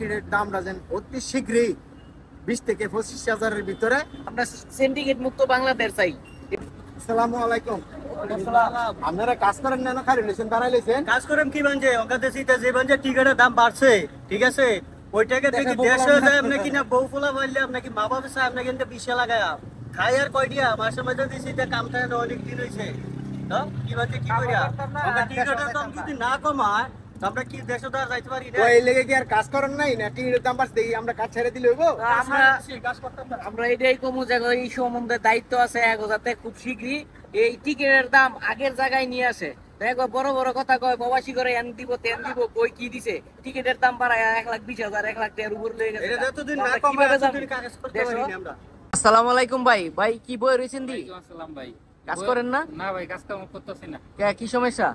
টিকিটের দামটা যেন অতি শীঘ্রই 20 থেকে 25,000-এর ভিতরে। আমরা সিন্ডিকেট মুক্ত বাংলাদেশ চাই। আসসালামু আলাইকুম। আপনারা কাজ করেন না, খালি লেছেন দাঁড়াই লেছেন কাজ করেন কি বানছে ওকাতে সিটা যে বানছে টিকেটের দাম বাড়ছে, ঠিক আছে ওইটাকে দেখি দেশ হয়ে যায় নাকি না বউ ফুলা পাইলে আপনাকে মা বাবা সাহেব আপনাকে কিন্তু বিশে লাগায় খাই আর কয় দিয়া মাসে মাঝে দিছি কাম থাকে অনেক দিন হয়েছে তো কি বাজে কি করিয়া আমরা টিকেটের দাম যদি না কমায় তো আমরা কি দেশে তো আর যাইতে পারি না। এই লেগে কি আর কাজ করেন নাই না? টিকিটের দাম বাড়ছে দেখি আমরা কাজ ছেড়ে দিলে হইব? আমরা এটাই কমু যে এই সম্বন্ধে দায়িত্ব আছে যাতে খুব শীঘ্রই এই টিকিটের দাম আগের জায়গায় নিয়ে আসে। দেখো বড় বড় কথা কয় প্রবাসী করে এন দিব তেন দিব, কই কি দিছে টিকিটের দাম বাড়ায় 1,20,000 1 লাখ টাকার উপর লয়ে গেছে। এটা যতদিন না কমায় ততদিন কাজ করতে পারি না আমরা। আসসালামু আলাইকুম ভাই। ভাই কি বই রইছেন দি? আসসালাম ভাই। কাজ করেন না? না ভাই, কাজ কাম করতেছি না। কি সমস্যা?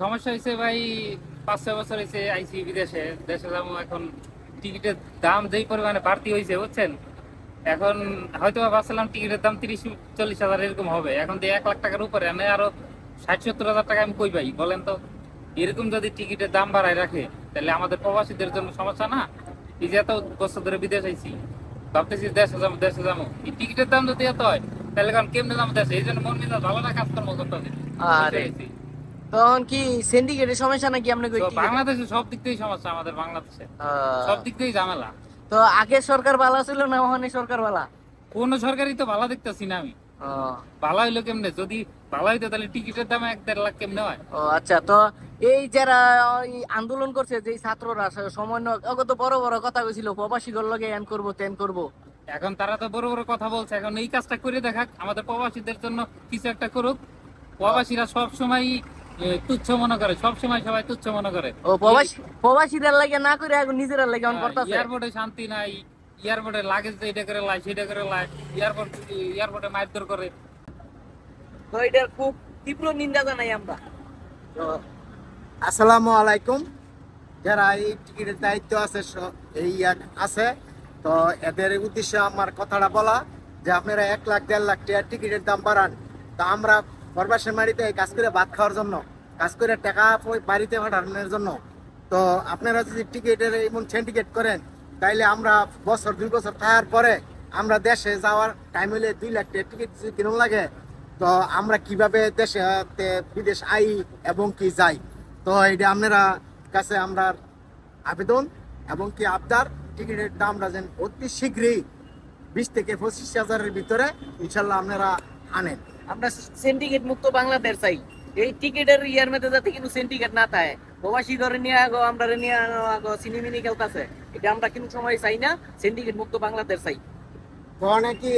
সমস্যা হয়েছে ভাই, 5-6 বছর হয়েছে আইসি বিদেশে। দেশে যাবো, এখন টিকিটের দাম যেই পরিমাণে বাড়তি হয়েছে বুঝছেন, এখন হয়তো ভাবছিলাম টিকিটের দাম 30-40 হাজার এরকম হবে, এখন দিয়ে 1 লাখ টাকার উপরে এনে আরো 60-70 হাজার টাকা আমি কই পাই বলেন তো? এরকম যদি টিকিটের দাম বাড়ায় রাখে তাহলে আমাদের প্রবাসীদের জন্য সমস্যা না? এই যে এত বছর ধরে বিদেশ আইছি, ভাবতেছি দেশে যাবো, এই টিকিটের দাম যদি এত হয় তাহলে কারণ কেমনে যাবো দেশে? এই জন্য মন মেজাজ ভালো না, কাজকর্ম করতেছি। আরে তখন কি সিন্ডিকেটের সমস্যা নাকি আপনি কই? বাংলাদেশে সব দিক থেকেই সমস্যা, আমাদের বাংলাদেশে সব দিক থেকেই ঝামেলা। তো আগে সরকার ভালো ছিল না ওখানে সরকার ভালো? কোন সরকারই তো ভালো দেখতেছি না আমি। ভালো হইলো কেমনে? যদি ভালো হইতো তাহলে টিকিটের দাম 1-1.5 লাখ কেমনে হয়? ও আচ্ছা, তো এই যারা আন্দোলন করছে যে ছাত্ররা সময় তো বড় বড় কথা কইছিল প্রবাসী গর লগে এন করবো তেন করবো, এখন তারা তো বড় বড় কথা বলছে, এখন এই কাজটা করে দেখাক, আমাদের প্রবাসীদের জন্য কিছু একটা করুক। প্রবাসীরা সব সময় তুচ্ছ মনে করে, সব সময় সবাই তুচ্ছ মনে করে। ও প্রবাসীদের লাগে না করে এখন নিজেরা লাগে অন করতেছে। এয়ারপোর্টে শান্তি নাই, এয়ারপোর্টে লাগেজ এটা করে লাই সেটা করে লাই, এয়ারপোর্টে মারধর করে। তো এটার খুব তীব্র নিন্দা জানাই আমরা। আসসালামু আলাইকুম। যারা এই টিকিটের দায়িত্ব আছে আছে, তো এদের উদ্দেশ্যে আমার কথাটা বলা যে আপনারা 1 লাখ 1.5 লাখ টাকার টিকিটের দাম বাড়ান, তা আমরা প্রবাসের বাড়িতে কাজ করে ভাত খাওয়ার জন্য, কাজ করে টাকা বাড়িতে পাঠানোর জন্য। তো আপনারা যদি টিকিটের এমন সিন্ডিকেট করেন তাইলে আমরা বছর 2 বছর থাকার পরে আমরা দেশে যাওয়ার টাইম হলে 2 লাখ টাকার টিকিট যদি কিনুন লাগে, তো আমরা কিভাবে দেশে বিদেশ আই এবং কি যাই? তো এটা আপনারা কাছে আমরা আবেদন এবং কি আবদার, টিকিটের দামটা যেন অতি শীঘ্রই 20 থেকে 25,000-এর ভিতরে ইনশাল্লাহ আপনারা আনেন। আমরা সিন্ডিকেট মুক্ত বাংলাদেশ চাই। এই টিকিটের ইয়ার মধ্যে যাতে কিন্তু সিন্ডিকেট না থাকে, প্রবাসী ধরে নিয়ে আগো আমরা নিয়ে আগো সিনেমিনি খেলতেছে, এটা আমরা কিন্তু সময় চাই না। সিন্ডিকেট মুক্ত বাংলাদেশ চাই। তো অনেকে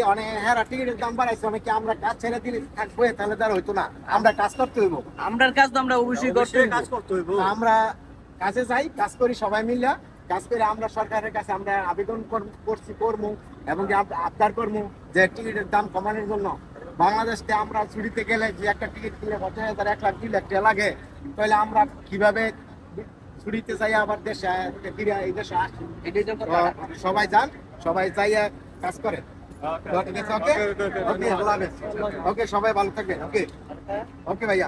হ্যাঁ টিকিটের দাম বাড়াইছে, অনেকে আমরা কাজ ছেড়ে দিলে থাকবো, তাহলে তার হইতো না, আমরা কাজ করতে হইব। আমরার কাজ তো আমরা অবশ্যই কাজ করতে হইব। আমরা কাজে যাই, কাজ করি সবাই মিলে, কাজ করে আমরা সরকারের কাছে আমরা আবেদন করবো এবং আবদার করবো যে টিকিটের দাম কমানোর জন্য। বাংলাদেশে আমরা ছুটিতে গেলে যে একটা টিকিট কিনলে 50,000 1 লাখ 2 লাখ টাকা লাগে, তাহলে আমরা কিভাবে ছুটিতে যাই আবার দেশে ফিরে এই দেশে আসি? সবাই যান, সবাই যাইয়া কাজ করে। ওকে, ওকে, ওকে, সবাই ভালো থাকবেন। ওকে, ওকে ভাইয়া।